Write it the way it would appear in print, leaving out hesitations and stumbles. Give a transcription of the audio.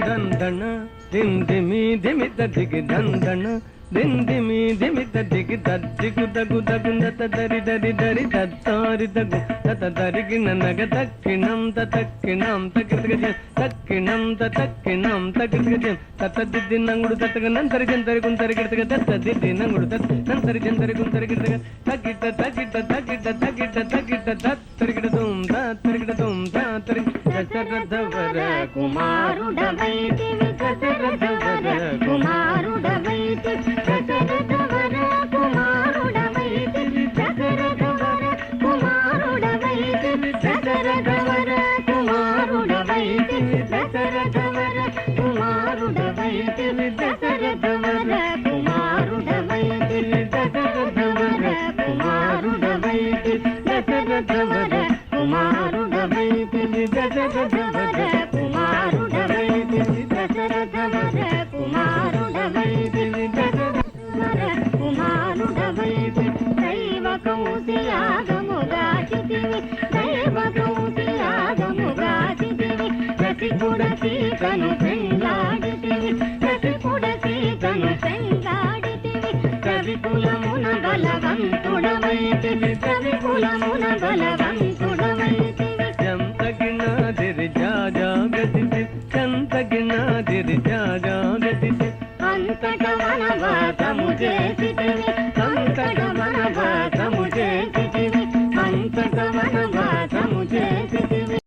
దందన దిందిమి దిమిత దిగి దందన దిందిమి దిమిత దిగి దద్దిగు దగు దగుందత దరి దరి దరి దత్తారి దగు తత దరిగిన నగ తక్కిణం తక్కిణం తక్కిగజ తక్కిణం తక్కిణం తక్కిగజ తత దిద్ది నంగుడు తత్తగ నంతరి జంతరి గుంతరి గిడతగ తత దిద్ది నంగుడు తత్ నంతరి జంతరి గుంతరి గిడతగ తగిట తగిట తగిట తగిట తగిట తత్తరిగిడ దుమ్ తత్తరిగిడ దుమ్ తత్తరి దశరథవర కుమారుడవైతివి దశరథవర కుమారుడవైతివి దశరథవర కుమారుడవైతివి దశరథవర కుమారుడవైతివి దశరథవర కుమారుడవైతివి దశరథవర కుమారుడవైతివి దశరథవర కుమారుడవైతివి దశరథవర కుమారుడవైతివి దశరథవర కుమారుడవైతివి దశరథవర కుమారుడవైతివి దశరథవర కుమారుడవైతివి దశరథవర కుమారుడవైతివి దైవ కౌశియాగముగాచితివి దైవ కౌశియాగముగాచితివి రసికుడ సీతను పెండ్లాడితివి రసికుడ సీతను పెండ్లాడితివి కవికులమున బలవంతుడవైతివి కవికులమున బలవంతుడవైతివి చంతగినాదిరి జాజాగతిసి చంతగినాదిరి జాజాగతిసి అంతట వనవాసము చేసితివి